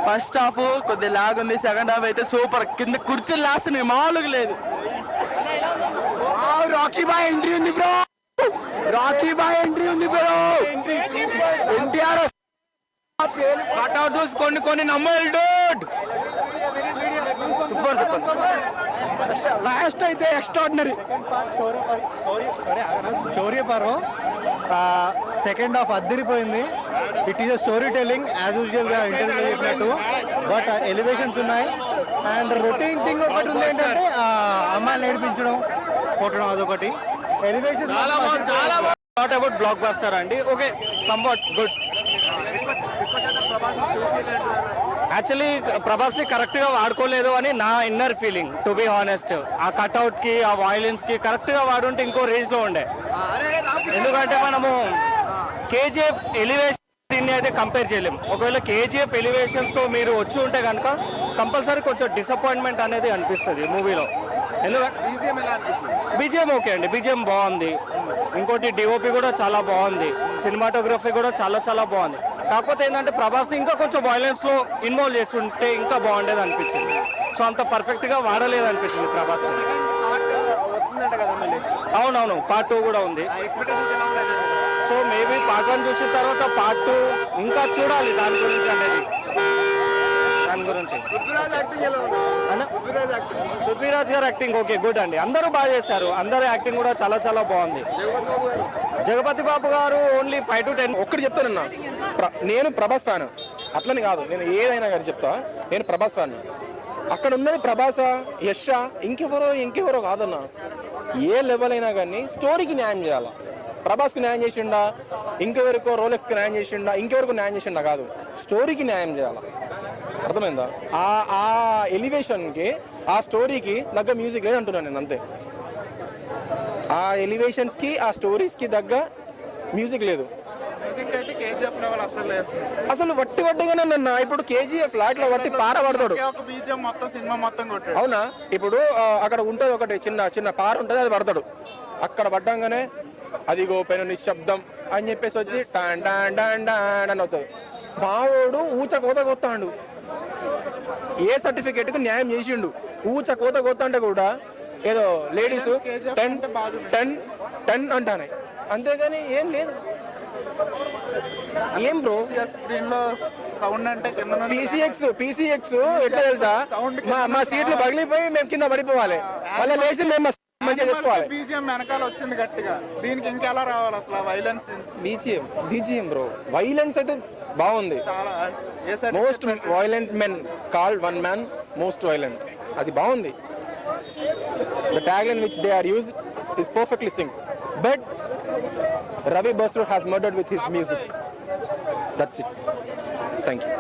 First half కొద్దిగా lag ఉంది, second half అయితే సూపర్. కింద కుర్చీలు లాస్తున్నాయి, మామూలుగా లేదు. రాకీ బాయ్ ఎంట్రీ ఉంది బ్రో, రాకీ బాయ్ ఎంట్రీ ఉంది బ్రో. ఎన్టీఆర్ కట్అవుట్ చూసి కొన్ని నమ్మలు డూడ్. Super super. లాస్ట్ అయితే ఎక్స్ట్రాడినరీ. శౌర్య పర్వం సెకండ్ హాఫ్ అద్దరిపోయింది. It is a story telling as usual గా ఇంటర్వ్యూలో చెప్పినట్టు, బట్ ఎలివేషన్స్ ఉన్నాయి. అండ్ రొటీన్ థింగ్ ఒకటి ఉంది ఏంటంటే అమ్మాయిలు నేర్పించడం, కొట్టడం, అదొకటి. Elevation not about blockbuster అండి, okay, somewhat good. Actually Prabhas ని కరెక్ట్ గా వాడుకోలేదు అని నా inner feeling, to be honest. ఆ కట్అవుట్ కి, ఆ వాయిలెన్స్ కి కరెక్ట్ గా వాడుంటే ఇంకో రేంజ్ లో ఉండే. ఎందుకంటే మనము కేజీఎఫ్ ఎలివేషన్ దీన్ని అయితే కంపేర్ చేయలేం. ఒకవేళ కేజీఎఫ్ ఎలివేషన్స్ తో మీరు వచ్చి ఉంటే కనుక కంపల్సరీ కొంచెం డిసప్పాయింట్మెంట్ అనేది అనిపిస్తుంది మూవీలో. ఎందుకంటే బీజిఎం ఓకే అండి, బీజిఎం బాగుంది. ఇంకోటి డిఓపి కూడా చాలా బాగుంది, సినిమాటోగ్రఫీ కూడా చాలా బాగుంది. కాకపోతే ఏంటంటే ప్రభాస్ ఇంకా కొంచెం వైలెన్స్ లో ఇన్వాల్వ్ చేస్తుంటే ఇంకా బాగుండేది అనిపించింది. సో అంత పర్ఫెక్ట్ గా వాడలేదు అనిపించింది ప్రభాస్. అవునవును, పార్ట్ 2 కూడా ఉంది. సో మేబీ పార్ట్ 1 చూసిన తర్వాత పార్ట్ 2 ఇంకా చూడాలి దాని గురించి అనేది. దాని గురించి పృథ్వీరాజ్ గారు యాక్టింగ్ ఓకే, గుడ్ అండి. అందరూ బాగా చేశారు, అందరూ యాక్టింగ్ కూడా చాలా బాగుంది. జగపతి బాబు గారు ఓన్లీ 5 to 10. ఒక్కటి చెప్తానన్నా, నేను ప్రభాస్ ఫ్యాన్ అట్లని కాదు, నేను ఏదైనా కానీ చెప్తా, నేను ప్రభాస్ ఫ్యాన్. అక్కడ ఉన్నది ప్రభాస, యశ్, ఇంకెవరో కాదన్నా. ఏ లెవెల్ అయినా కానీ స్టోరీకి న్యాయం చేయాలా. ప్రభాస్కి న్యాయం చేసిండా, ఇంకెవరికో రోలెక్స్కి న్యాయం చేసిండా, ఇంకెవరికో న్యాయం చేసిండా కాదు, స్టోరీకి న్యాయం చేయాలా. అర్థమైందా? ఆ ఎలివేషన్కి, ఆ స్టోరీకి తగ్గ మ్యూజిక్ లేదంటున్నాను నేను, అంతే. ఆ ఎలివేషన్స్కి, ఆ స్టోరీస్కి తగ్గ మ్యూజిక్ లేదు. అసలు వట్టిగానే నన్న ఇప్పుడు కేజీఎఫ్ లాట్లో వట్టి పారబడతాడు. అవునా? ఇప్పుడు అక్కడ ఉంటుంది ఒకటి చిన్న పార ఉంటుంది, అది పడతాడు. అక్కడ పడ్డంగానే అదిగో పెను నిశ్శబ్దం అని చెప్పేసి వచ్చి టాన్ టాన్ టాన్ టాన్ అని అవుతుంది. బావోడు ఊచ కోత కొత్తాడు, ఏ సర్టిఫికేట్ కు న్యాయం చేసిండు. ఊచ కోత కొత్త అంటే కూడా ఏదో లేడీస్ 10 అంటానే, అంతేగాని ఏం లేదు. ఏం బ్రో స్క్రీన్ లో సౌండ్ అంటే పీసీఎక్స్ ఎట్లా తెలుసా, మా సీట్లు పగిలిపోయి మేము కింద పడిపోవాలి, మళ్ళీ లేచి మేము మంచిగా చేసుకోవాలి. బీజిఎం వెనకాల వచ్చింది గట్టిగా, దీనికి ఇంకెలా రావాలి అసలు వైలెన్స్? బీజిఎం బ్రో, వైలెన్స్ అయితే బాగుంది. Most violent men called one man most violent, అది బాగుంది. The tagline which they are used is perfectly synced, but Ravi Basrur has murdered with his music. That's it. Thank you.